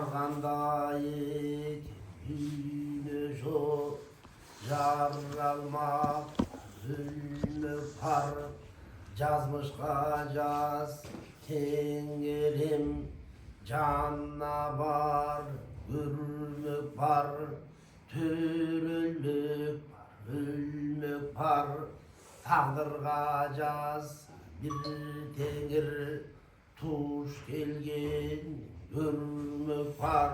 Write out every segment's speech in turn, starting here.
Argandayı yine şu yaralmak zulmü par yazmışka yaz tengerim canavar ürmük par türülük ülmük par tağdırga yaz bir tengir tuş gelgen ürmük par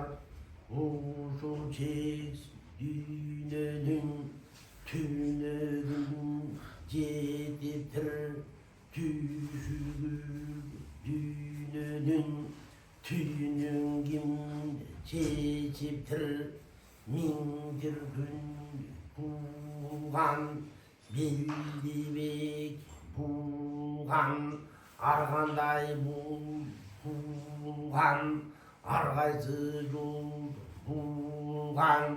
uşu çek düğünün tünürün cediptir tüşügür düğünün tüyünün kim çeçiptir mindir gün bulgan bildibek bulgan arganday bulgan argaysı yol bulgan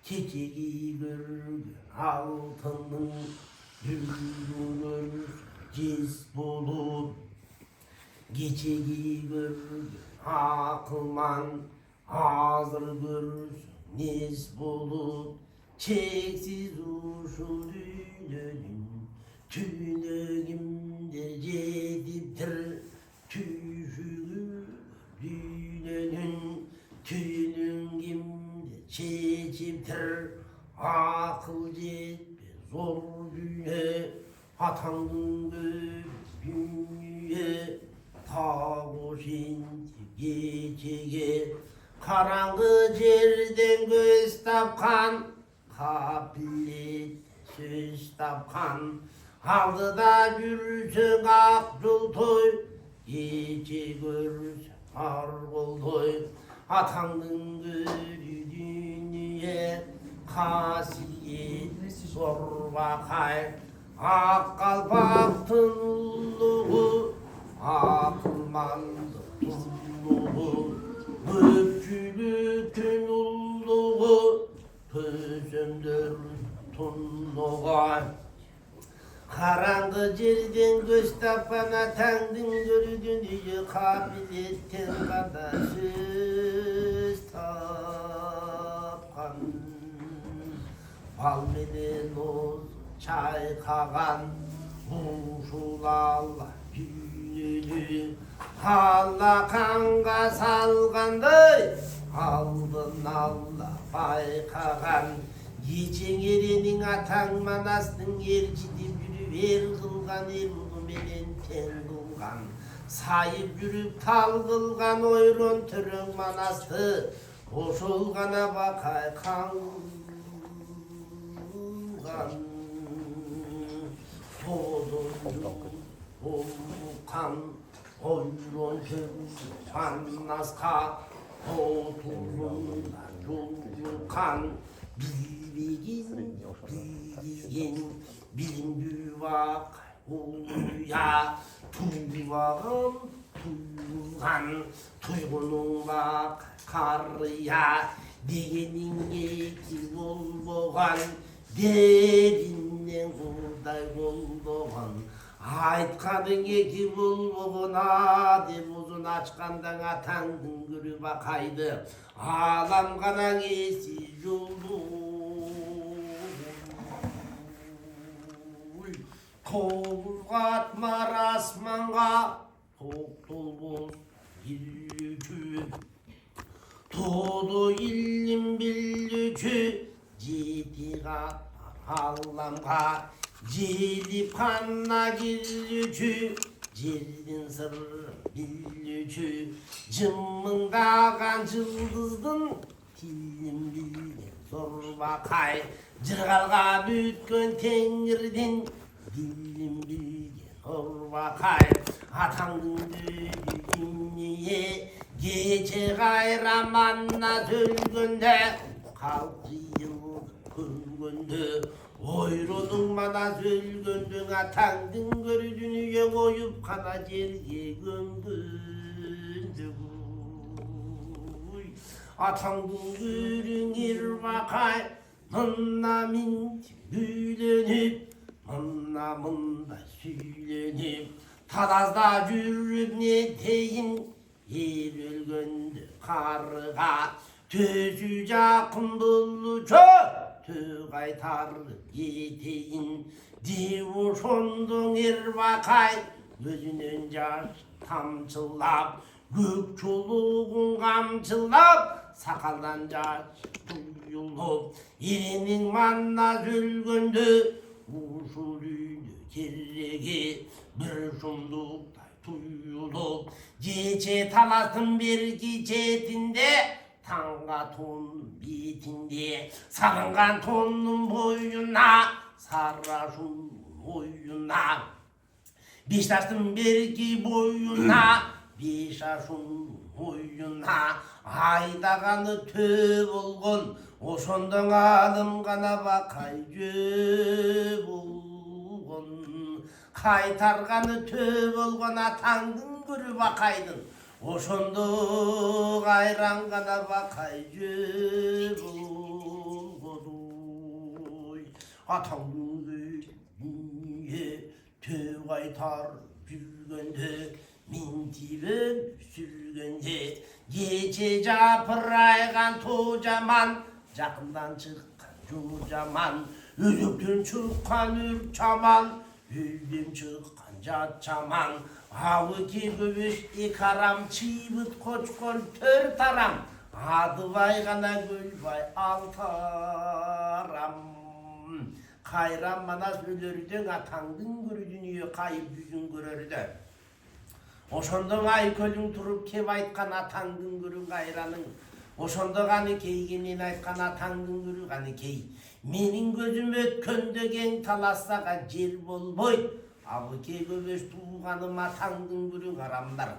keçegi görgün altının yürünür ciz bulup geçegi görgün akılman hazır görürsün niz bulup çeksiz uşul düğünün tünegimde cediptir tüşügür düğünün tünegimde çeçiptir akıl cetmez zor düğüne atandın düğüne tağuşin geçege karanlık yerden göz tapkan kabilet söz tapkan aldıda yürüsün akçıl toy gece görürsün argıl toy atandın görü dünyaya kasiyet zor bakay ak kalpaktın ulluğu akılmandı ulluğu öpçülükün ulluğu gözümdür tunluğa karanlık yerden göz tapan atandın gördüğünü kabiliyetten kadar söz tapkan bal menen oz çay kagan uşul Allah düğünü Allah kanga salganday aldın Allah baykagan Geçengerenin atan manastın yerçidip yürüver kılgan erulu menen ten kılgan sayıp yürüp tal kılgan oyron türün manastı oşulgana bakay kangan todun kan oyron türün manasta oturun kan bilgin bilim büvak uya tuyvağım tuygan tuygunun bak karya degenin eki olboğan derinden kurday olboğan aytkanın eki bolboğun adem uzun açkandan atandın görü bakaydı alam kanan esi yoldu kovulgatmar asmanga toktulbuz yürükü Todo ilim billükü Cediga Allah'ımga Cedip kanna gillükü Cerdin sır billükü Cımmındağan cıldızdın Tilim bilgen zor bakay Cırgalga bütkön tengirdin Dilim bilgen zor bakay Atandın düğünüye Gece gayramanla sölgünde Kalktı yıl kölgünde Oyrunun bana sölgündün Atandın görüdünüye koyup kana yerge gömdündü Atandın görün irvakay Mınna mint büylenip Mınna mında söylenip Tadazda yürüp ne teyin ел өлгенде қарыға төзі жақын бұллучу тө қайтарып етейін деу шондың ербақай өзінен жас тамшылап көк чулуғын қамшылап сақалдан жас тұйылып еренің манна өлгенде ушыл үйді кереге бір жұмдықтай тұйылып жече талатын бір кечетінде таңға тонның бетінде салынған тонның бойына сарашудың ойына бешташтың берки бойына бешашудың ойына айдағаны тө болған ошондон алым гана бакай жөө болгон кайтарганы тө болгон атаңдын көрү бакайдын ошондо кайран гана бакай жөө болгон атаңдын күйүнө тө кайтар жүргөндө минтибен сүргөнде кече жапырайган тоо жаман жакындан чыккан жоо жаман өзөктөн чыккан үр чаман үйдөн чыккан жат чаман абыки көбөш эки арам чыйбыт кочкон төрт арам адыбай гана көлбай алты арам кайран манас өлөрдөн атаңдын көрү дүнүйө кайып жүзүн көрөрдө ошондо айкөлүң туруп кеп айткан атаңдын көрү кайраның ошондо каныкей кенен айткан атаңдын көрү каныкей менин көзүм өткөндө кең талассага жер болбойт абыке көбөш тууганым атаңдын көрү карамдар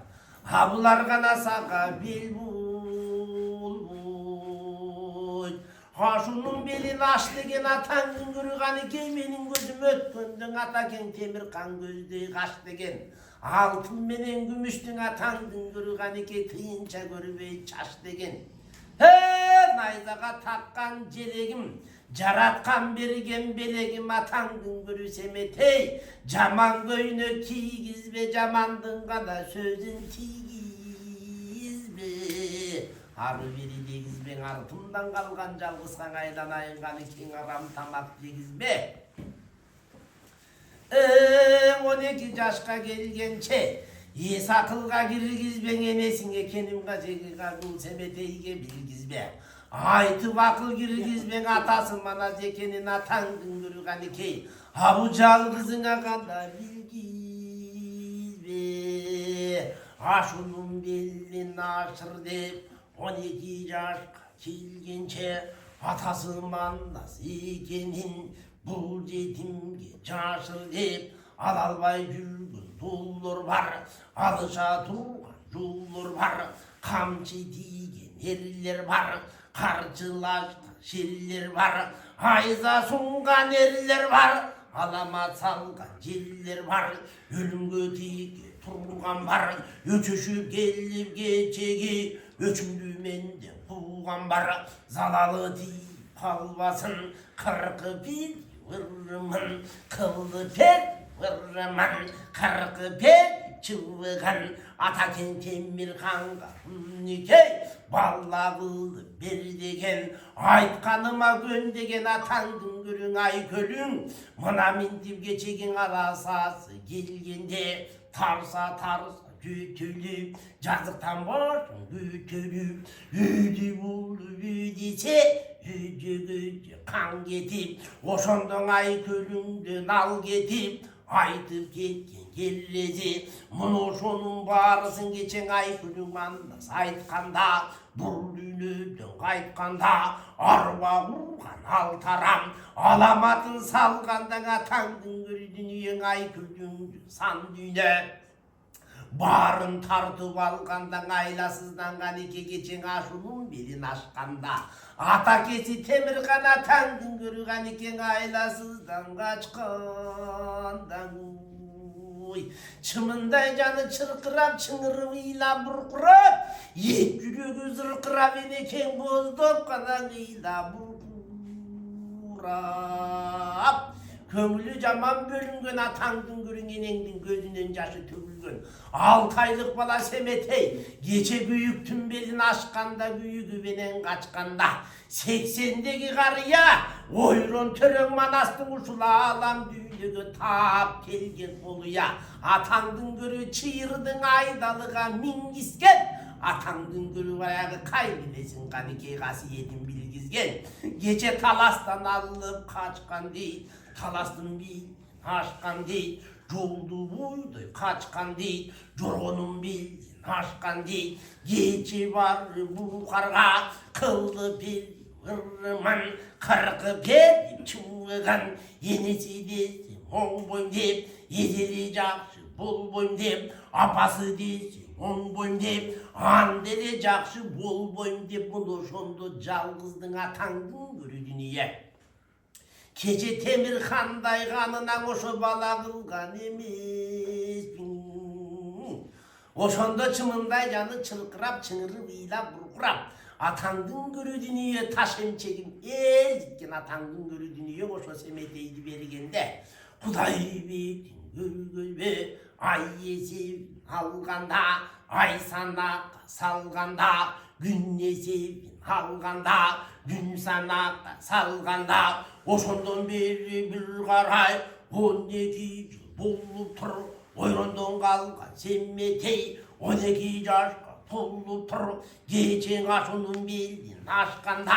абулар гана сага бел болбойт ашунун белин аш деген атаңдын көрү каныкей менин көзүм өткөндө атакең темир кан көздөй каш деген алтын менен күмүштүн атаңдын көрү каныкей кыйынча көрбөй чаш деген найзага таккан желегим жараткан берген белегим атаңдын көрү семетей жаман көйнө кийгизбе жамандын гана сөзүн тийгизбе ары бери дегизбең артымдан калган жалгызга айланайын каныкең арам тамак жегизбе 12 жашка келгенче эс акылга киргизбең энесиңе кеним кажегига кул семетейге билгизбе айтып акыл киргизбең атасы манас экенин атаңдын көрү каныкей абу жалгызыңа гана билгизбе ашунун белин ашыр деп 12 жашка келгенче атасы манас экенин бул жетимге жашыр деп ала албай жүргөн дуулар бар алыша турган жуулар бар камчы тийген эрлер бар карчылашкан шерлер бар айза сунган эрлер бар аламат салган жерлер бар өлүмгө тийге турган бар өчүшүп келип кечеги өчүмдүү менде кууган бар залалы тийип калбасын кыркы бир вырмын кылды пер вырмын кыркы пер чыбыган атакең темир канга никей балла кылды бер деген айтканыма көн деген атаңдын көрүң айкөлүң мына минтип кечегиң арасасы келгенде тарса жөтөлүп жазыктан башың көтөрүп үйдү болуп үйдесе үйдөгө кан кетип ошондон айкөлүңдөн ал кетип айтып кеткен келлези муну ошонун баарысын кечең айкөлүң мандас айтканда бул дүйнөдөн кайтканда арба курган алтарам аламатын салганда атаңдын көрү дүнүйөң айкөлүңдү сан дүйнө барын тартып алганда айласыздан канеке кечең ашунун белин ашканда атакеси темир кана атаңдын көрү канекең айласыздан качканда чымындай жаны чыркырап чыңырып ыйлап буркурап эт жүрөгү зыркырап энекең боздоп кана ыйлап буркурап Köngülü caman bölüngen atandın gürün enengdin gözünden caşı tөгülgen. 6 aylık bala Semetey gece büyüktün belin aşkanda büyüğü benen kaçkanda 80'deki karıya oyron törön manastın uçula alam düğünüge tap kelgen boluya atandın gürü çıyırdın aydalığa mingisken atandın gülü ayağı kaybilesin kanike kasiyetin bilgizgen gece talastan alıp kaçkan değil talasın bir aşkan değil yoldu buydu kaçkan değil jorgonun bir aşkan değil gece var bu karga kıldı bir hırman kargı bir çuğgan yenisi de on boyum deyip yedili jakşı bol boyum deyip apası deyip on boyum deyip andele jakşı bol boyum deyip bunu şondu жалғыздың атаңдың көрü dünya Keçe Temirhan'day kanına koşu bala kılgan emesin. Oşonda çımınday canı çılkırap çınırıp iyilap burkurap. Atandın görü dünyaya taş emçekim ezitken atandın görü dünyaya koşu Semeteydi bergende. Kuday bektin gölgölbe ay yesip alganda ay sana salganda gün yesip alganda gün sana salganda oşondan beri bir karay 12 yıl bolup tur oyrondan kalkan Semetey 12 yaşka bolup tur geçen aşının bildin aşkanda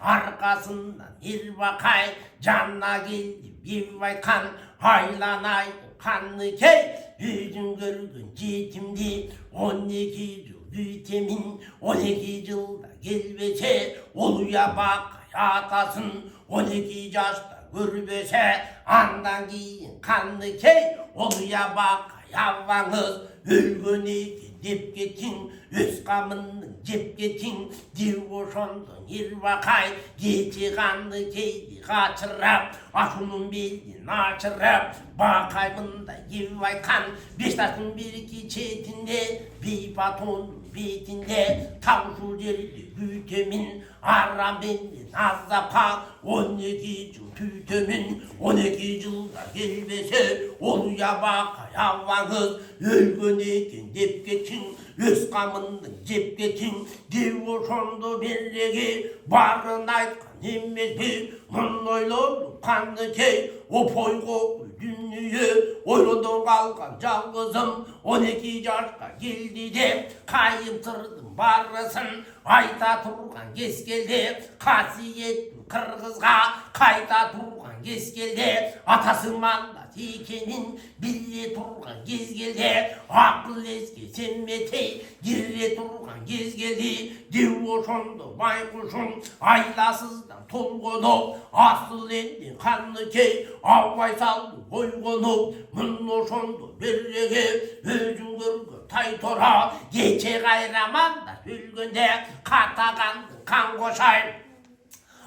arkasından bir bakay canına geldi bir baykan haylanay kanlı key yüzün görgün yetimdi 12 yıl büyütemin 12 yılda gelbese oluya bak atasın 12 yaşta görбесе andan giyin kanlı key oluya bak yavvanız ölgün ekin dep ketin öz kamının cep ketin div oşondun ir bakay gece kanlı keydi kaçırap aşunun belini açırap bakaymında yivaykan Beştaş'ın bir iki çetinde bir batonun betinde tavşu derdi hütemin aram bendin azzapa 12 yıl tütemin 12 yılda gelbese oluya baka yavvanız ölgün ekin dep ketin öz kamının cep ketin div oşondu berregi barın aytkan emmesi mun oylolu kanlı key o poygo dünyaya oyrondan kalkan жалғызым 12 yaşka geldi de kayıptırdım barısın ayta turgan kes geldi kasiyet kırgızga kayta turgan kes geldi atası manda tekenin bille turgan kes geldi akıl eski Semetey girre turgan kes geldi div oşondu baykuşun aylasızdan tolgonup asıl endi kanlı key avvay saldı boygonup mun oşondu berrege özün görgü taytora geçe gayramanda sülgünde katagandın kan koşay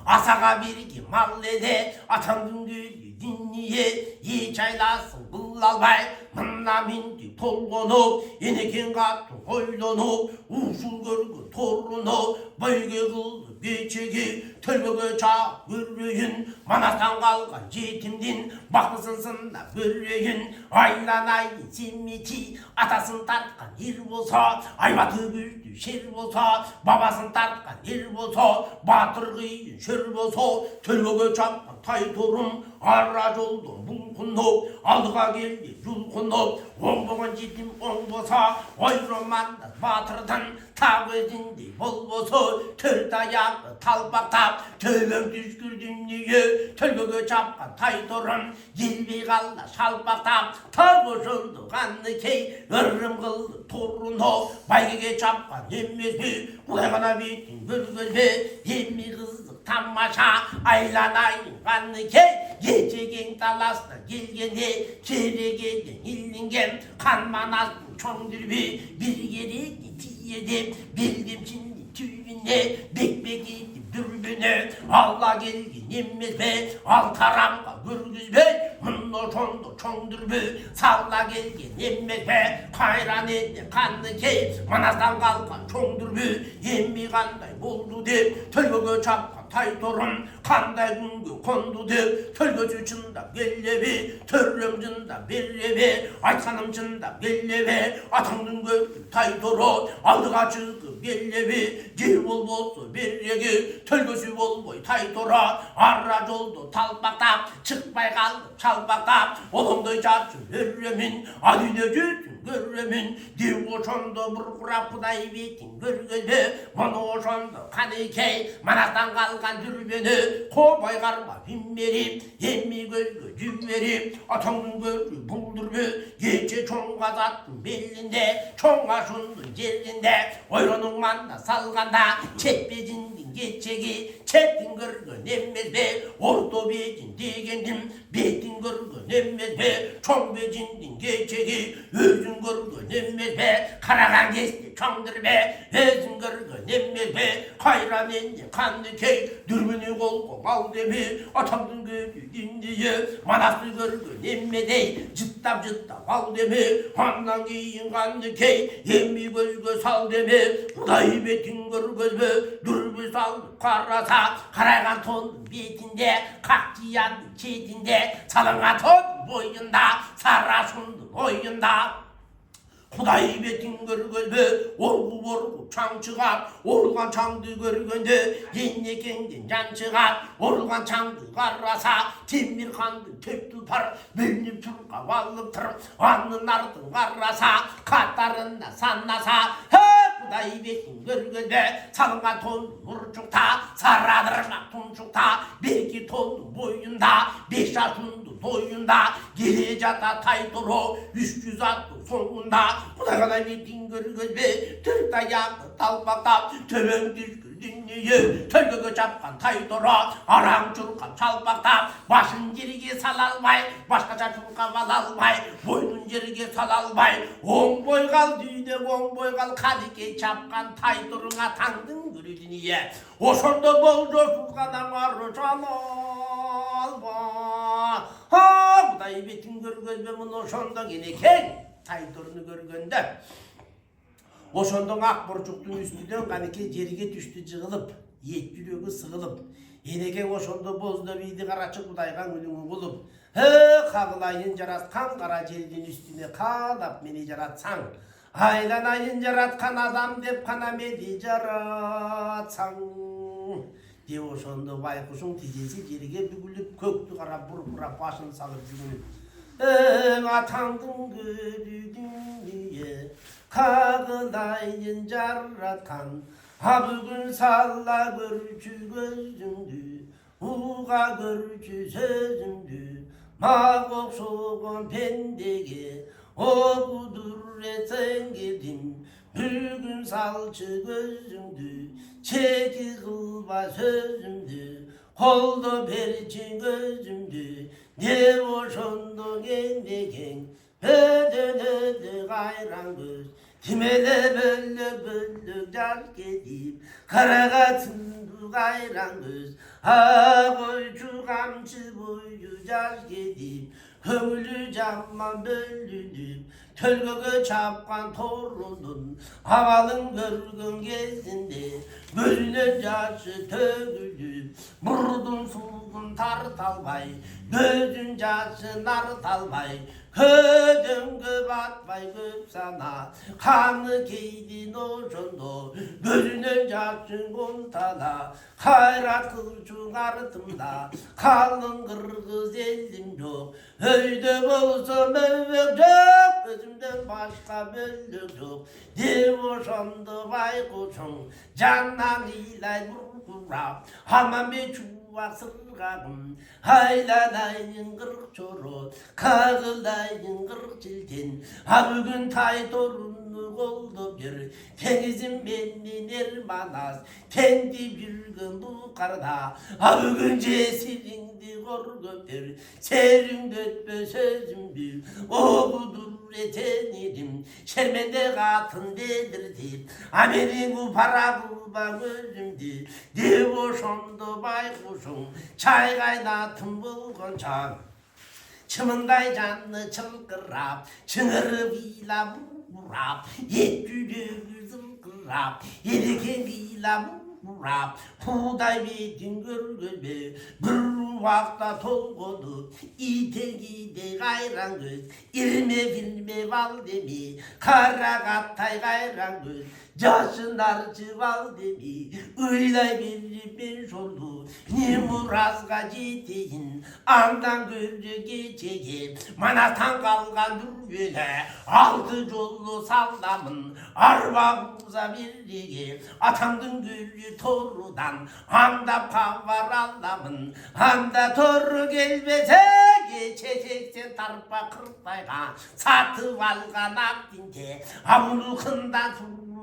asaga birgi mallede atandın gülü dinniye hiç aylasın kıllalbay mınna mindi tolgonup eneken kattı koylonup usul görgü torunup bölge kıldı geçegi tölböge çağ görüyün manastan kalkan yetimdin baktısınsın da görüyün aylanayın Semetey atasın tartkan er bolsa aybatı büzdü şer bolsa babasın tartkan er bolsa batır kıyın şör bolsa tölböge çapkan tay torun arra joldan bulkunup aldığa geldi julkunup oңбогон жетим оң болса ойроманда батырдың тап өзінде бол болса төрт аяғы талпақтап төбең түскір дүние төлгөге чапқан тай торым елбей қалды шалпақтап тап жолды қанды кей үрім қылды торыны байгеге чапқан емесі құдай ғана бетін көргөзбе емми қызды тамаша айланайын қанды кей geçegen talasına gelgende keregeden ilingen kan manasın çoğundurbi bir yere tiyede bildim şimdi tüyüne bekbek edip dürbüne Allah gelgin emmez be al taramga görgüz be 문노손도 총들부 살라 gelgen emmekpe kayran etne kanlı key manasdan kalkan 총들부 emmi kanday buldu dep tölgögö çapkan taytorum kanday güngü kondu dep tölgöcü çında gellebi törrüm cında berrebi aytkanım cında gellebi atandın gördü taytoro aldığa çıkıp gellebi gel bol bolsu berregi tölgösü bol boy taytora arrac oldu talpaktap çıkmay kaldı çalpaktap olumdu çarçı hürremin adine gütün görremin div oşonda burkurap kuday betin görgeli mana oşonda kanıkey manastan kalkan dürbeni koboy karma himmeri yemmi gözgü cüvveri atağın gözgü buldurbu gece çoğun kazattın belinde çoğun aşundun yerinde oyronun manda salganda çetbecindin geçegi çettin görgün emmezbe orta becin degendim betin görgün emmezbe çoğun becindin geçegi özün görgün emmezbe karagan geçti çoğundur be özün görgün emmezbe hayran indi kanlı key dürbünü kol kol al demi atağın gözü dindiye manastı görgün emmedey cıttap cıttap al demi handan giyin kanlı key yemmi gözgü sal demi buday betin görgözbü dürbü sal karasa karaygan ton betinde kakciyan çetinde salınga ton boyunda sarraşundun oyunda Kuday betin görgölbü, orgu borgu çang çıgar, organ çangdı görgönde, yenekengden can çıgar, organ çangdı karrasa, temir kandı tep tutar, belli turka vallıp tır, anın ardın karrasa, katlarında sannasa, kuday betin görgölde, salınga ton vurçukta, sarradırmak tunçukta, belki ton boyunda, beş aşundu doyunda, geri cata taytoro, 300 attı sonunda, Kudaygaday betin görgözbe, tır dayağı talpakta, töven düzgül dinliye, tölgögö çapkan taytora, aran çurkan çalpakta, başın yerige salalmay, başkaça çurka valalmay, boynun yerige salalmay, on boy kal düğde, on boy kal kadike çapkan taytoruna tandın gürüdüniye, oşonda bolca sulkadan arı çalalma, ha kuday betin görgözbe, bunu oşonda geneken, taytorunu görgönde oşondon ak borçuktun üstüden kanike жерге düştü jığılıp ет жүрөгü сыгылып eneke oşondo bozda biydi karaçık budaygan ülüңü bulup kagılayın jaratkan kara жердin üstüne kadap meni jaratsaң aylanayın jaratkan adam dep kana meni jaratsaң деп oşondo baykuşun tijesi жерге бүгүлүp көктü kara burkurap başын salıp жүгүнүp atandın görüdüğüye kağılayın jarratkan ha bugün salla görçü gözündü uğa görçü sözündü mağok soğan pendege o budur etsen gedim bugün salçı gözündü çeki kılba sözündü kolda perçin gözümdü ne oşondu gendegen ödön ödö gayran göz timele böllük jar gedip karaga tındı gayran göz ha koyçu kamçı boyu jar gedip köngülü jamman bölünüp tölgögö çapkan torunun havalın görgün gezinde gözüne jaşı tөгülüp burdun sulgun tartalbay gözün jaşı nartalbay ködöngö batbay köp sana kanı keydin oşondo gözüne jaşın kontala hayrat kılçuğ артımda kalın kırgız elim yok öyde bolsa mövök yok gözümden başka böllük yok dev oşondu baykuşum candan ilay burkurap hamam bir çuvak sırgağım haylanayın kırk çorot kağılayın kırk çiltin ha bugün taytorunluk oldu bir tenizim benim ermanas kendi bir gün bu karda ha bugün cesirindi korgöpür serin dötme sözüm bir o budur etenirim şermende katın delirtip Amerin bu para bulma gözümdü dev oşondu baykuşum çay kaynatın bulgun çam çımınday canlı çılgırap, çınırıyla vurap, yetkülü zılgırap, yedikenliyle vurap, huday bitin görgülü, bir vakta tolgodu, itegi gayran göz, irme bilme valdemi, kara kattay gayran göz, Caşınlar valdemi, öylay bir sordu, ne murazga citeyin, andan gördü geçeyi, manatan kalgan dürgüne, altı yollu sallamın, arbağımıza birliği, atandın gülü torudan, anda pavar allamın, anda toru gelmese, geçeceksen tarpa kırpayga, satı valgan akdinte, avlukından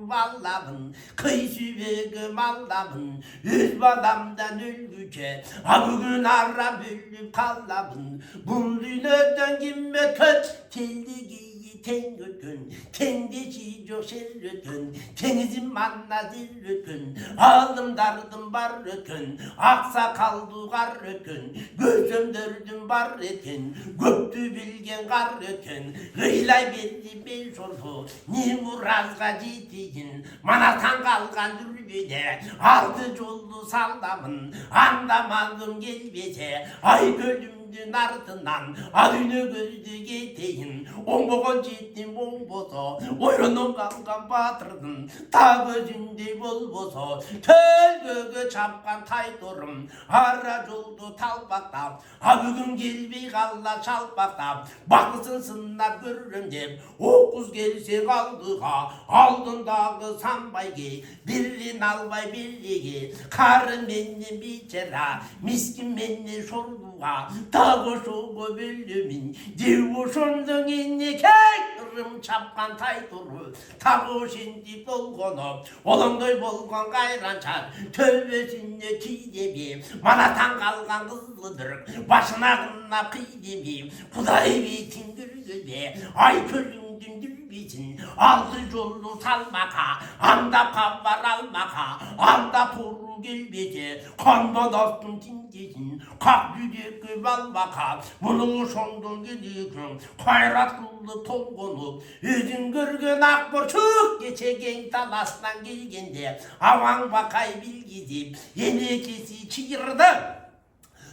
vallamın, kıysüvege mallamın, yüz badamdan ülgüce, bugün ara bülüp kallamın, bunluyla gimme köt, telli giyi tengötün, kendisi coşerötün, tenizin manna zirrötün, aldım dardım barrötün, aksa kaldı garrötün, gözüm dördüm barrötün, göktü bilgen garrötün, gıylay belli bir sordu, ni murazga ciddiyin, manatan kalkan dürgüde, altı yollu sallamın, andamadım gelmese, ay bölümdün ardından, adını gözdü geteyin, onboğun ciddim bomboso, oyunun kankan batırdın, ta gözünde bolboso, töl gögü çapkan taydorum, ara yoldu talbakta, ha bugün gelbey kalla çalbakta, bakısın sınap görürüm dep, okuz gelse kaldı ha, aldın dağı sambayge, birrin albay birliği, karın beni biçera, miskin beni sorduğa, dağı şoğu bölümün, divu şondun inni kekırım çapkan taydoru, tağı şimdi bolgonup, olandoy bolgon gayran çar, tövbesinde kidebi, manatan kalgan kızlıdır, başına kınla kıydemi, kudayı bitin gülgübe, ay köründün dülbisin, altı yollu salmaka, anda kavvar almaka, anda toru gelbece, kanda dastın tingesin, kalk düdük balmaka, bunu şondun gidiyorsun, kayrat kıllı tolgonup, yüzün görgün akborçuk, geçegen talastan gelgende, avan bakay bilgizip, yenekesi çığırdı.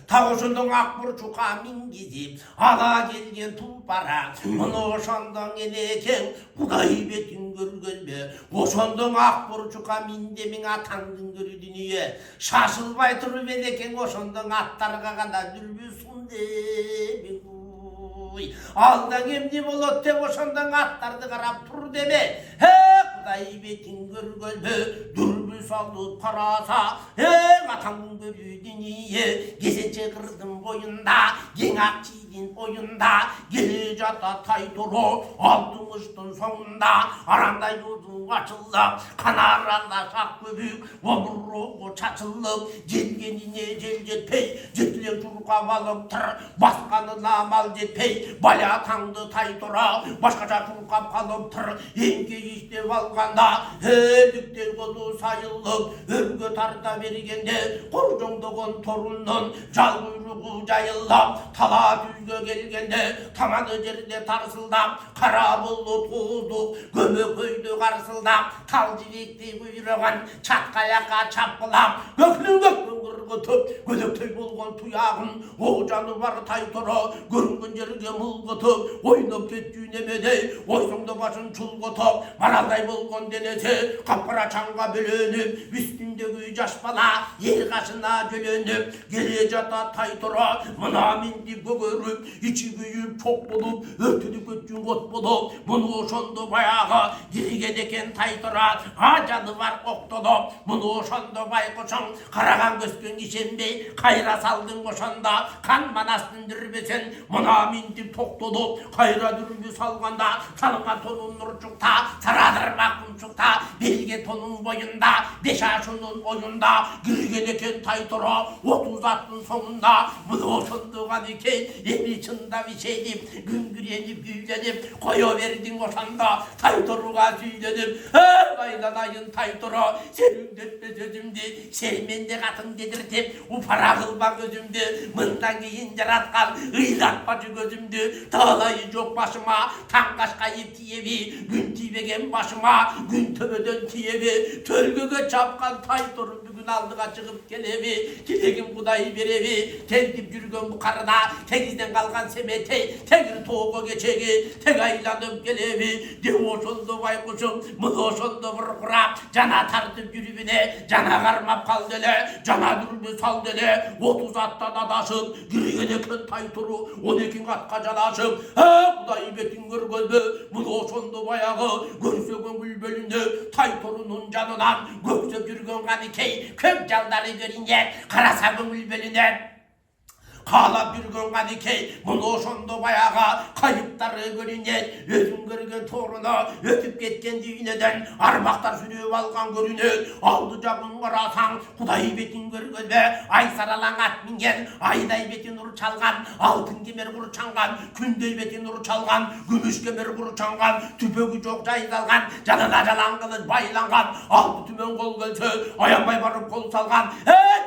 Tağuşundun akbur çuka mingizip, ala gelgen tulpara, onu oşandın eneken, kudayı betin görgölbe, oşandın akbur çuka mindemin atandın görü dünyeye, şaşılbay turup eneken oşandın attarga kadar dürbüsün de, aldan emdi bolot de oşandın attardı karab tur deme, kudayı betin görgölbe, dürbüs alıp karasa, atandın görü dünyeye, gezince kırdım boyunda, yenak çiğdin boyunda, geri jata taytoro, altın üstün sonunda, aranda yudun açıldı, kanaranda sak böbük, omurruğu çaçılıp, celgenine cel jetpey, jetlen çurka balıp tır, baskanına mal jetpey, balya tandı taytora, başkaca çurka kalıp tır, yenge işte valganda, helikte kolu sayılıp, örgü tarta vergende, korcongdoğun torunun, jal kuyruğu jayılap, tala düzgö gelgende, tamadı jerde tarsıldap, kara bulut uğdu, gömü köydü karsıldap, tal jirekti kuyruğun, çatkayaka çapılap, göklün kırgıtıp, gödöktey bolgon tuyağın, o canı var taytora, görüngün jerge mılgıtıp, oynap ketjünemede, oysoңda başın çulgıtıp, maralday bolgon denese, kapkara çanga bölönüp, üstündeki jaş bala, yer kaşına jölönüp, geri jata taytora, mına mindi bögörüp, içi büyüp çok bolup, örtüdü kötçün ot bolup, bunu oşondu bayağı, dirige deken taytora, acanı var oktodup, bunu oşondu baykoçon, karagan göskün işembe, kayra saldın koşanda, kan manastın dürbesen, mına mindi toktodup, kayra dürbü salganda, salınga tonun nurçukta, saradır bakımçukta, belge tonun boyunda, beş aşının oyunda, gürge 그리게되ken 타이토라 30 sonunda bunu sonduğun iken yemi çında bir şeydim güngürenip güylenip koyuverdin oşanda taytoruğa söyledim aylanayın taytora senin dörtme sözümdü sevmende katın dedirtip upara kılma gözümdü mından giyin yaratkan ıylatmacı gözümdü dağlayı çok başıma tankaş kayıp tiyevi gün tibegen başıma gün töbeden tiyevi tölgöge çapkan taytorun bugün aldığa çıkıp gelevi dilegim kudayı berevi tendip yürgön bu karıda tekizden kalkan semete tekir toğu geçegi tek aylanıp gelevi devoşondu baykuşum mıdoşondu vurkurap cana tartıp yürübüne cana karmap kal dele cana dürmü sal dele 30 attan adaşım girgedeken taytoru 12 katka calaşım kudayı betin görgözü mıdoşondu bayağı görse gönül bölündü taytorunun canından göksep yürgön kanikey kök calları görünce karasa gönül bölüner Kala bir gün kadikey, bunu sondu bayağı kayıpları görünce özüm görgen toruna ötüp ketken düğüneden armaktar sürüp algan görünür aldı cabın karasan kudayı betin görgözbe ay saralan at mingen ayday betin uru çalgan altın kemer kuru çangan kündey betin uru çalgan gümüş kemer kuru çangan tüpögü çok caydalgan canına calan kılıç baylangan altı tümen kol gölçü ayanbay barıp kol salgan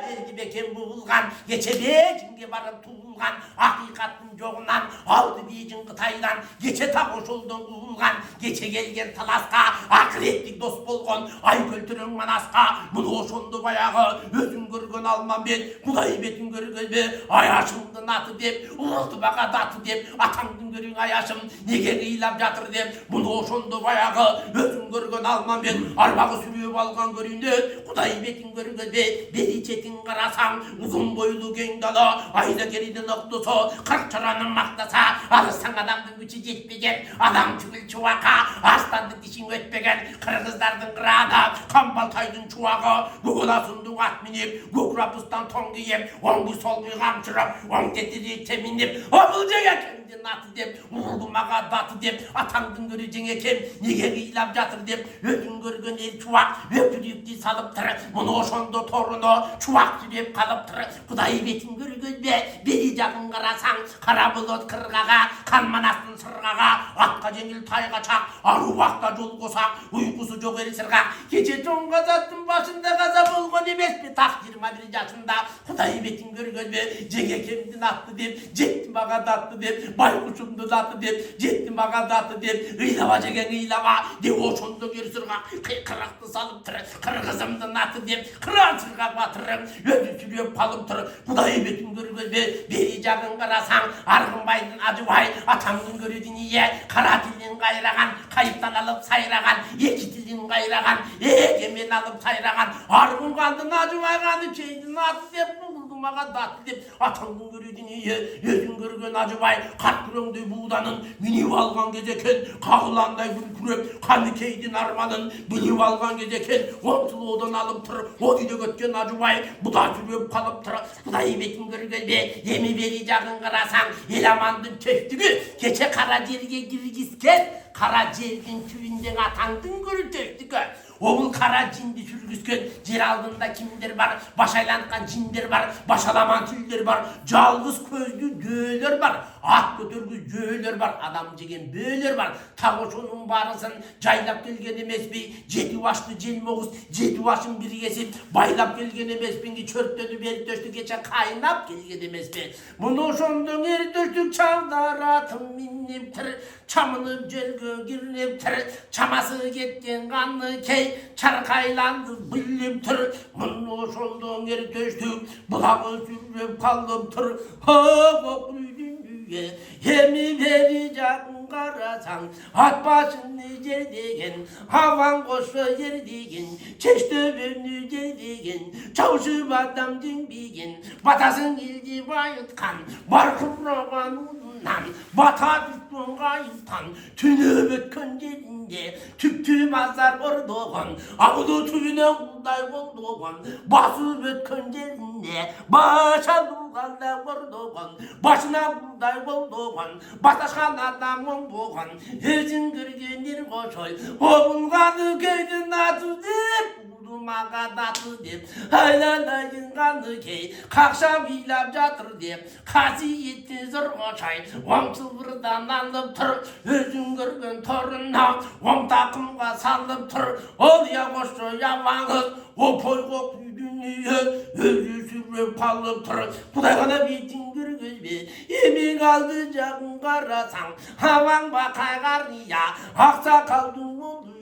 belki beken buğulgan geçebe cinge barıp tuğulgan hakikatin çoğundan aldı biyicin kıtaydan geçe ta koşuldun uğulgan geçe gelgen talaska akiretlik dost bolgon ay kültürün manaska bunu oşondu bayağı özün görgön almam ben kudayı betin görgözbe ayaşımdın atı dep uğuldu baka datı dep atamdın görün ayaşım nege kıylap yatır dep bunu oşondu bayağı özün görgön almam ben arbağı sürüyüp algan göründü kudayı betin görgözbe beri çetin karasan uzun boylu gen dala ayda geride noktusu kırk çoranın maktasa alırsan adamdın gücü yetmegen adam tügül çuvaka aslandı dişin ötmegen kırgızlardın kırağına kambaltaydın çuvağı gugula sundun at minip gugrapustan ton giyem ongu solgu kamçırıp on tetiri teminip obulcaya kendin atı dep uğurdumağa batı dep atandın göreceğin ekem nige kıylap yatır dep ödün görgön el çuvak öpürüyüp salıp tırı bunu oşondu torunu çuvak sürüp kalıp tırı kudayı betin görgözbe beri jakın karasan kara bulut kırgaga kanmanasın sırgaga atka jengil tayga çak arı vakta jol kosak uykusu çok eri sırgak gece çoğun kazattın başında kaza bulgun emes mi tak 21 yaşında kudayı betin görgözbe jenge kemdin attı dep jettim baga dattı dep baykuşumdu dattı dep jettim baga dattı dep ıylava jegen ıylava devoşondu geri sırgak kıraktı salıp tırı kırgızımdın attı dep kıran sırgak batırın ödü sürüp kalıp tırı kudayı betin görgözbe beri jakın karasan argınbaydın acıbay atamdın görüdün iye kara dilin kayragan kayıptan alıp sayragan iki dilin kayragan egemen alıp sayragan argın kaldın acıbay kanı şeydin atı dep buldumağa datı dep atamdın görüdün iye özün görgön acıbay katkıröngdöy buğdanın minip algan gezeken kağılanday gülküröp kanı keydin armanın bilip algan gezeken ontulu odan alıp tır o dide götken acıbay bu da sürüp kalıp tır kudayı betin görgözbe yemi beri jakın karasan elamandın töftügü geçe kara jerge girgizken kara jergin tüyünden atandın görü töftügü Oğul kara cindi sürgüsken yer aldığında kimdir var, baş aylantıkan cindir var, başalaman tüller var, calgız közlü döğler var, at götürgüz döğler var, adam jegen böğler var, tagoşunun barısın caylap gelgen emes mi, jeti başlı jelmoğuz, jeti başın biri kesip, baylap gelgen emes mi, çörttönü beri döştü geçe kaynap gelgen emes mi, bunu şondun eri döştük çavdar atım minnip tır, çamınıp jelgö girinip tır, çaması getken kanlı key, çarkaylandı bilip tır, bunu şondun eri döştük, bulağı sürüp kaldım tır, ha kokuydun düğe, yemi vereceğim karasan, at başını yer degen, havan koşu yer degen, çeşte bönlü yer degen, çavuşu badam dinbigen, batasın ilgi bayıtkan, barkırlagan udundan, bata düştün kayıptan, tünü bütkün yerinde, tüptü mazlar ordoğun, avudu tüyüne kulday oldoğun, bası bütkün yerinde, başa dugalda ordoğun, başına kulday oldoğun, bataşkan adamın boğun, özün görgenir koşoy, oğulganı köydün adı dep, ұрмаға даты деп айналайын қаны кей қақша билап жатыр деп қасиетті зұрғашай оң сылбырдан алып тұр өзің көрген торына оң тақымға салып тұр ол я қошы ямаңыз опой қоқ дүние өзі сүріп қалып тұр құдай ғана бетін көргізбе емек алды жағын қарасаң аман ба қайғария ақсақалдың ұлы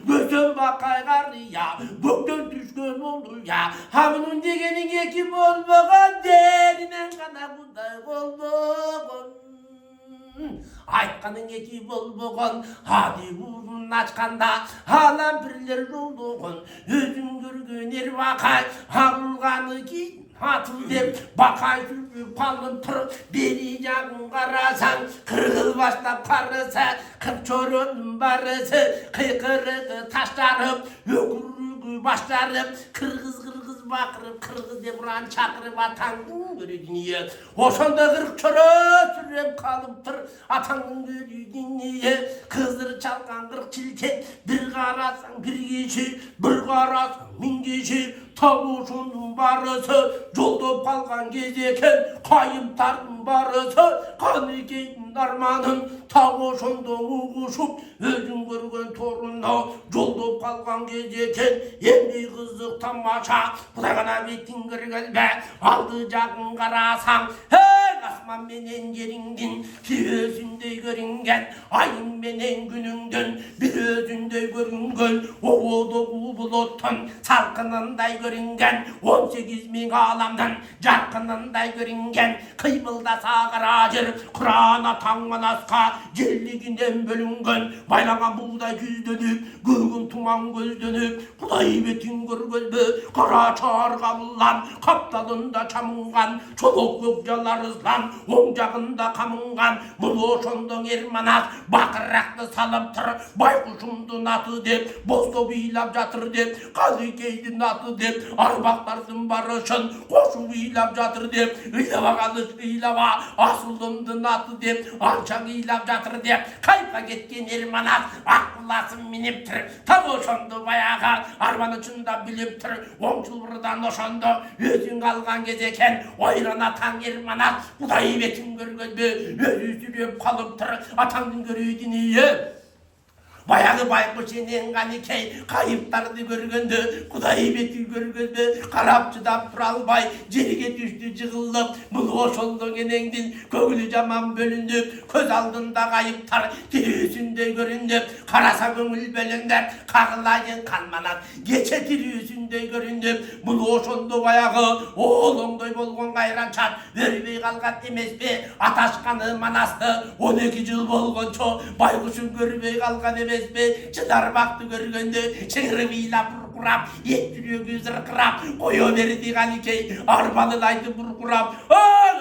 көсем ба қайғария көктен түскен ұлы амының дегенің екі болмаған дерінен ғана құдай болмаған айтқаның екі болмаған ади бұрын ашқанда алам бірлер жолдығын өзің көрген ербақай абылғаны кейін атыл деп бақай жүріп қалып тұр бері жағын қарасаң қырғыз бастап қараса қырчорының барысы қиқырығы таштарып өкірігі баштарып қырғыз бақырып қырғыз деп ұран шақырып атаңдың көрегіне ошонда қырықчора сүреп қалып тұр атаңдың көрегіне қызыр чалған қырық шілтек бір қарасаң бір кеше бір қарасаң мың кеше тау ошоның барысы жолдап қалған кез екен қайыптардың барысы қанекейдің арманын тау ошонда уғышып өзің көрген торына жолдап қалған кез екен емдей қызық тамаша құдай ғана бетін көргенбе алды жағын қарасаң асман менен жеріңдің бір өзіндей көрінген айың менен күніңдің бір өзіндей көрінген оғудығы бұлыттың салқынындай көрінген 18.000 ғаламның жарқынындай көрінген қимылдаса қара жер құрана таңған асқа жерлігінен бөлінген байлаған будай күзденіп көгін тұман көзденіп құдай бетін көргенбе қара чар қабылан қапталында чамынған шолақ көкжалар ызлан оң жағында қамынған бұл ошондың ерманат бақырақты салып тұр байқұшымдың аты деп босто билап жатыр деп қазекейдің аты деп арбақтардың барышын қошу билап жатыр деп илаба қалыш илаба асылдымдың аты деп алшаң илап жатыр деп қайpa кеткен ерманат аққыласын минеп тұр там ошонды баяғы арман ұшында біліп тұр оң шылбырдан ошонды өзің алған кез екен ойрана таң ерманат құдай бетін көргенде өзі сүреп қалып тұр атаңдың көрегіне баяғы байқұс сенен қанекей қайыптарды көргенде құдай бетін көргенде қарап шыдап тұра албай жерге түсті жығылып бұл ошондың енеңдің көңілі жаман бөлініп көз алдында қайыптар тірісіндей көрініп қараса көңіл бөлініп қағылайын қалманат кеше тірісіндей көрініп бұл ошондо баяғы олоңдой болған қайраншат өрбей қалған емес пе аташқаны манасты 12 жыл болғанша байқұсын көрбей қалған емес шыдарбақты көргенде шыңырып илап бұрқырап ет жүрегі зырқырап қоя берді қанекей арбаны айтып бұрқырап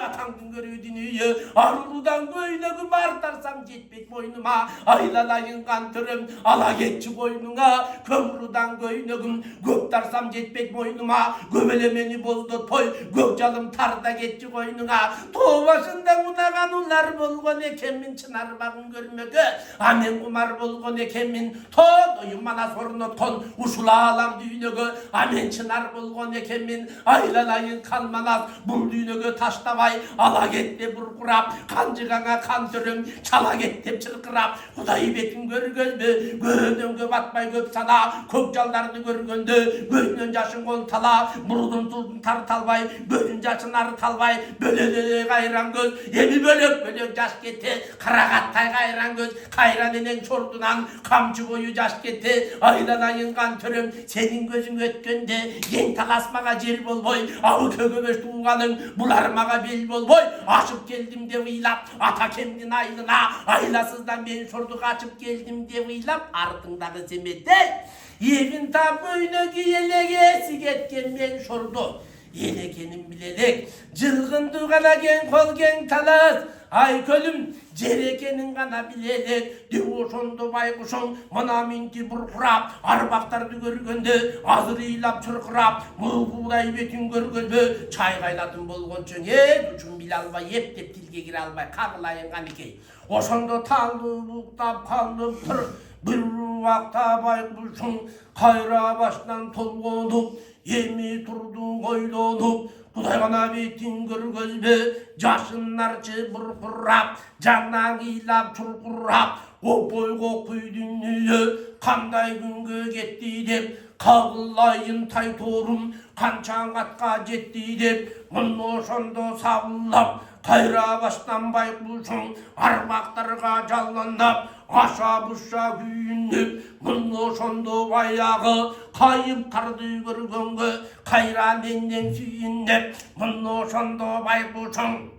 атаңдың көрегіне арулудан көйлегім артарсам жетпек мойныма айлалайын қан түрім ала кетші қойныңа көмрудан көйлегім көп тарсам жетпек мойныма көмелемені боздатпай көк жалым тарда кетші қойныңа тоо башында ұнаған ұлар болған екенмін шынар бағын көрмеге амен құмар болған екенмін тодойым манас орнатқан ушула алам дүйнөгө амен чынар болгон экенмин айлалайын калманат бул дүйнөгө таштабай ала кет деп буркурап канжыгаңа кан төрөм чала кет деп чыркырап кудай бетин көргөндө көзөңгө батпай көп сана көк жалдарды көргөндө көзүнөн жашын колтала мурдун тузун тарталбай көзүн жашын арыталбай бөлөлө кайран көз эми бөлөк бөлөк жаш кете карагаттай кайран көз кайран энең чордунан камчы бою жаш кете айланайын кан төрөм сенин көзүң өткөндө кең таласмага жер болбой абы көгөбөш тууганың булар мага бел болбой ашып келдим деп ыйлап ата кемдин айлына айласыздан мен шордук ачып келдим деп ыйлап артыңдагы семетей эгин таап өйнө киелегеси кеткен мен шорду елекенин билелек жылгынды гана кең кол кең талас ай көлүм жер экенин гана билелек деп ошондо байкушуң мына минти буркурап арбактарды көргөндө азыр ыйлап чуркурап мугудай бетин көргөндө чай кайнатын болгончо үчүн биле албай эптеп тилге кире албай кагылайын канекей ошондо таңды уктап калып тур bir vakta baykuşun kayra baştan tolgonup yemi turdun koydonup Kudayğana betin görgözbe Jaşınlarçı burkurrap Candan gıylap çurkurrap Kopoy kokuy dünnüyü Kanday güngö getdi dep Kağıllayın taytorum Kançan atqa jetdi dep Mınno şondo sağıllap Kayra baştan baykuşun Arbaktarga jallandap Aşa buşa güyünüp Mınno şondo bayağı Kayıp kardı görgöngö Kayra menden süyünnep Mınno şondo baykuşun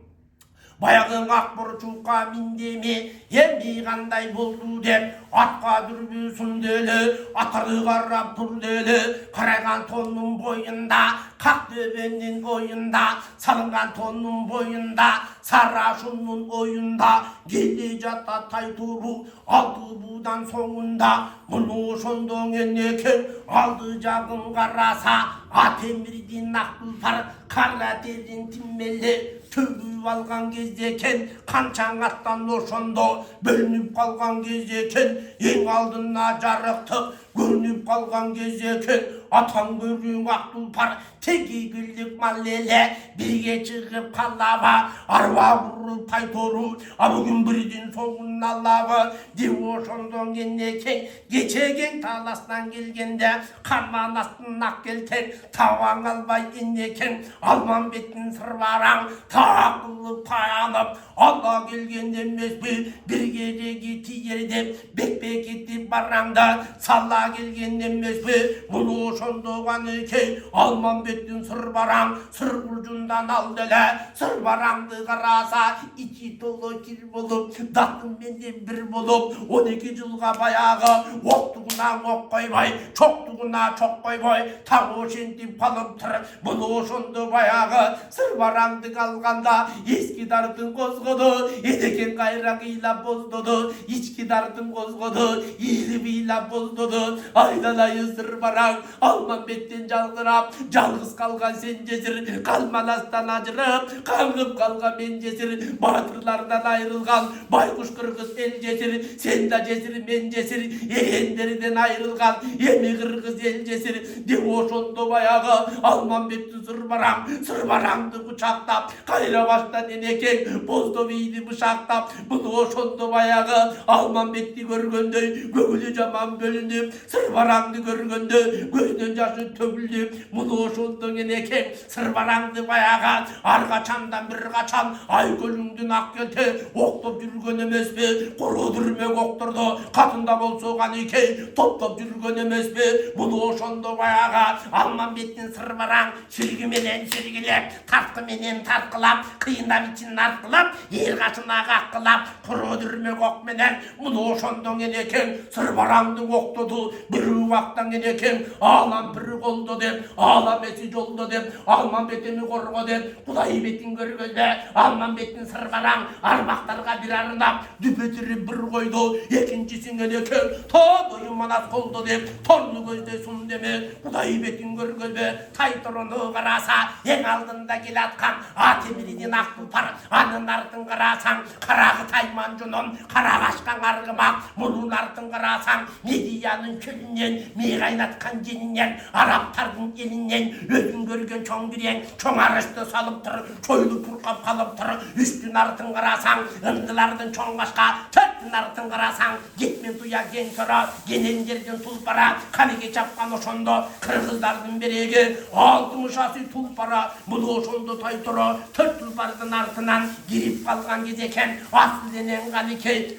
Bayağın akbur çuqa mindemi Yembi kanday boldu dep Atqa dürbüsün deli Atarı qarrap dur deli Karaygan tonun boyunda Kak döbenin oyunda Salıngan tonun boyunda Sarraşunun oyunda Geldi jatta tayturu Aldı budan soğunda Munu şondon enneken Aldı jagın qarasa Atemirdi nakbulpar Karla derin timmeli Tövüp algan gezdeken Kançan attan oşondo Bölünüp kalgan gezdeken En aldına jarıktık Görünüp kalgan gezdeken Atan görün akbulpar Teki güldük mallele Birge çıkıp kallava Arva vurup taytoru Bugün birdin soğun allava Divo şondon enneken Geçegen talastan gelgende Karman astın nakkelten Tavan albay enneken Alman betin sırvaran Takıllıp tayanıp Allah gelgen demespi Bir gece gitti yerde Bekbek etti baranda Salla gelgen demespi Bunu şondoğan eke Alman betin sırvaran Sır ucundan aldele Sırvarandı karasa içi dolu kir bulup Dattım benden bir bulup 12 yılga bayağı Oktuğuna ok koybay Çoktuğuna çok koybay Tağı şentip kalıp tır Bunu şondu bayağı Sırvarandı kalganda eski dartın kozgodu Edeken kayrağıyla bozdodu İçki dartın kozgodu İyilimiyle bozdodu Aydalayı sırvaran Alman betten jalgırap Jalgız kalgan sen cesir Kalmalastan acırıp Kalgıp kalgan men cesir Batırlardan ayrılgan Baykuş kırgız el cesir Sen de cesir men cesir Eğenlerden ayrılgan Yemi kırgız el cesir Devo şondu bayağı Alman betten sırvaran Sırvarandı bıçaktap Kayra baştan eneken Bozdoviydi bıçaktap Bunu şondu bayağı Alman betti görgöndü Gögülü caman bölündü Sırvarandı görgöndü Gözden jaşı tögüldü Bunu şondu eneken Sırvarandı bayağı Arga çandan bir kaçan Ay gölündün ak gelte Oktop yürgön emes mi Kuru dürmek okturdu Katında bol soğan ike Top yürgön emes mi Bunu şondu bayağı Alman bettin sırvaran Sürgümenen sürgülep Tartı menen tartkılap Kıyından için nartkılap Yer kaçına kakkılap Kuru dürmek ok menen Bunu şondon eneken Sırvarandı oktudu Bir vaktan eneken Ağlam bir oldu dep Ağlam esi oldu dep Alman betini korgo dep Kudayı betin görgözde Alman betin sırvaran Arbaktarga bir arınap Düpetiri bir koydu İkincisin eneken Ta doyum manat koldu dep Torlu gözde sun deme Kudayı betin görgözde Taytorunu karasa En aldında gel atkan Atemirinin akbulpar Anın ardın karasan Karağı taymancunun Karagaşkan argımak Mulun ardın karasan Mediyanın kölünden Miğaynatkan ceninden Araptarın elinden Özün görgen çoğun giren Çoğun arıştı salıp tır Çoylu purkap kalıp tır Üstün ardın karasan Indılardın çoğun başka Törtün ardın karasan Gitmen duya gen köra Genen yerden tulpara Kanige çapkan oşondu Kırgızlardın beregi Altmış asi tulpara Bunu oşondu taytora Tört tulparın ardından Girip kalgan gezeken Aslı denen kanike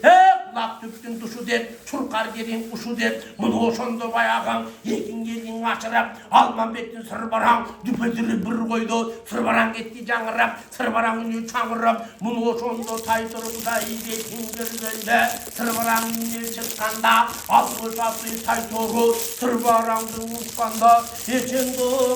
Kulak tüptün duşu dep Çurkar gerin uşu dep Bunu oşondu bayağın Yekin gelin açırap Alman betin sırbaran Düpediri bir koydu Sırbaran gitti canırap Sırbaran ünlü çağırap Bunu oşondu taytoro Kudayı betin görgönde Sırbaran ünlü çıkkanda Altmış aslı taytoru Sırbaran'ın uçkanda Geçendo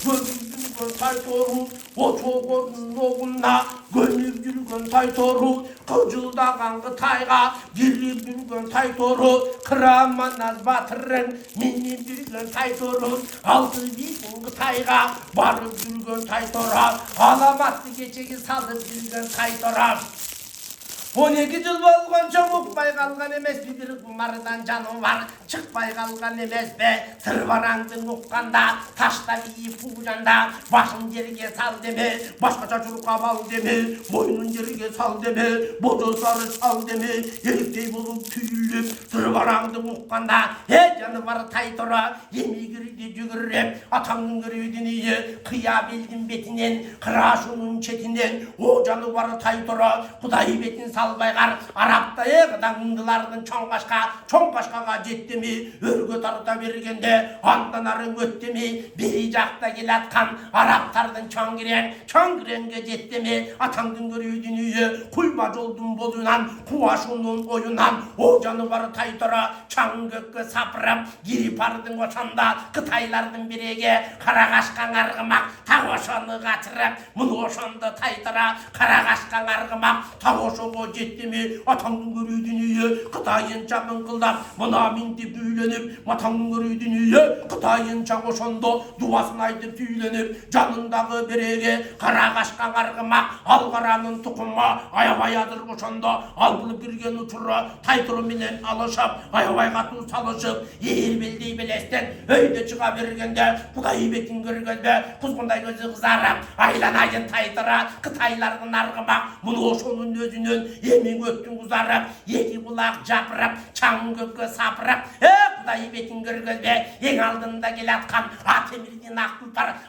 Gönlümdün taytoru O çoğun oğunna Gönlümdün taytoru Kıcıldagan kıtayga Giribdün taytoru Kıramanaz batırın Minnibdün taytoru Altı bizim kıtayga Barıbdün taytora Alamatlı geçegi salıp dün taytora 12 yıl bolgonça ukpay kalgan emes bir kumardan canım var çıkpay kalgan emes be tırvarangdın ukkanda taşta iyi puğjanda başın yerige sal deme başkaça çuruk abal deme boynun yerige sal deme bojo sarı sal deme erkek bolup tüyülüp tırvarangdın ukkanda he canı var taytora yemi girdi cügürrep atanın görüydün iyi kıya bildim betinen kıraşunun çetinden o canı var taytora kuday betin salbaygar Araptayı kıdangılardın çoң kaşkaga жетті mi örgü tarıta bergende andanarın öttü mi biri jakta kelatkan Araptardın çoң girenge жетті mi atandın görüydün üyü kuyma joldun bolundan kuvaşunun oyundan o canı var taytora çaң kökkö sapırıp girip ardın oşanda Kıtaylardın birege kara kaşkan argımak ta oşonu kaçırıp bunu oşonda taytora kara kaşkan argımak ta oşogo жетті mi atandın görüydün üyü Kıtayın çamın kıldap mına mintip tüylenip matandın görüydün üyü Kıtayın çaң oşondo duvasını aytıp tüylenip canındağı birege kara kaşkan argımak al karanın tukunma ayabayadır oşonda algılıp girgen uçurra taytoro menen alışıp ayabay katı salışıp yer bildiği bilesten öyde çıka bergende Kuday betin görgende kuzgunday gözü kızarıp aylanayın taytıra Kıtaylardın argımak bunu oşonun özünün emin öttün kuzarıp yedi kulak japırıp çaң kökkö sapırıp Kuday betin görgende en aldında gelatkan atemirdin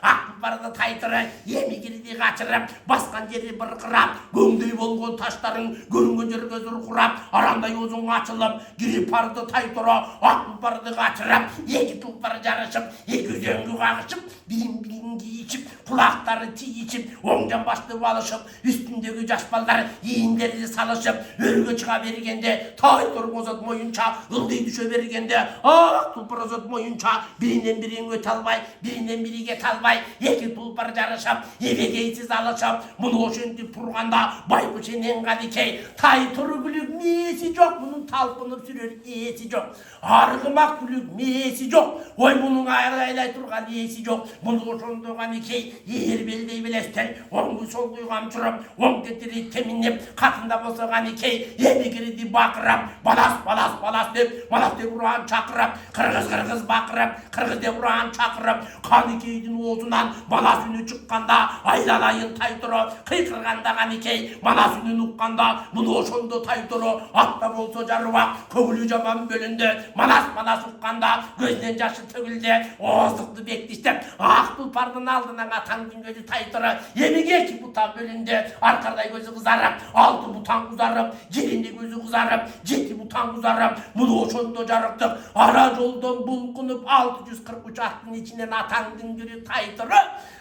akpılpardı taytırı yemi girdi kaçırıp baskan jeri bırkırap göңдөй bolgon taşların görüngen jerge zurkurap aranday ozun açılıp girip ardı taytıra akpılpardı kaçırıp iki tulpar jarışıp iki zöngü kağışıp birin giyişip kulakları tiyişip oңdan başlı balışıp üstündeki jaşballar yiyinleri salışıp örgü çıka bergende taytır ozat moyunça ıldıy düşe bergende ak tulpar ozat moyunça birinden birini öte albay birinden biri get albay iki tulpar jarışıp ebegeysiz alışıp bunu oşentip turganda baykuş enen kadikey taytır gülük miyesi jok bunun talpınıp sürür iyesi jok argımak gülük miyesi jok oy bunun aylaylay turgan iyesi jok bunu oşondogan ikey yer beldey bilesten oңgu solgu kamçırıp oң tetiri teminip katında bosogan ikey ebi girdi bakırıp balas dep uran çakırıp kırgız bakırıp kırgız dep uran çakırıp kan ikeydin oğuzundan balas ünü çıkkanda aylalayın taytoro kıykırgandagan ikey balas ünün ukkanda bunu oşondo taytoro atta bolso jarıbak kөгülü jaman bölündü manas ukkanda gözden jaşı tökülde oğuzluktu bektiştep ak tulpardın aldından atandın gözü taytoro yemige ki buta bölünde arkaday gözü kızarıp altı butan kızarıp yerinde gözü kızarıp jeti butan kızarıp bunu oşondo jarıktık ara joldan bulkunup 643 attın içinden atandın gözü taytoro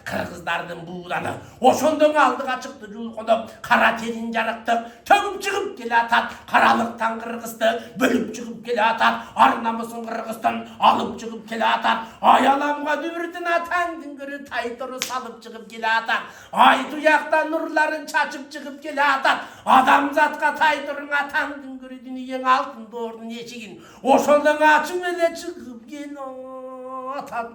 kırgızdardın buğdanı oşondon aldığa çıktı julkunup kara terin jarıktık tөгüp çıkıp kele atat karalıktan kırgızdı bölüp çıkıp kele atat arnamısın kırgızdan alıp çıkıp kele atat ayalamga dübürdün atandın gözü taytoro salıp çıkıp kele atat ay duyaktan nurların çaçıp çıkıp kele atat adamzatka taytorun atandın görüdün yen altın doğrun eşigin oşondon açım ele çıkıp kele atat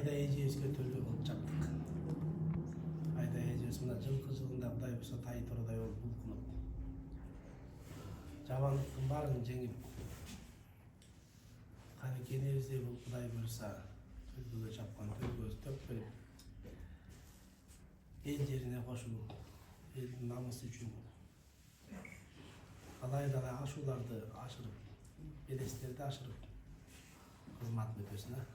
Ayda ejebizге төлгө болуп жаптык. Ayda ejebиз мына жылкы жылында Кудай буйрса тайтородай болуп булкунуп. Жамандыктын баарын жеңип. Каны кенебиздей бул Кудай буйрса төлгөгө чапкан төлгөбүз төп берип. Эл жерине кошулуп, элдин намысы үчүн. Кадайдагы ашууларды ашырып, белестерди ашырып кызмат өтөсүнө.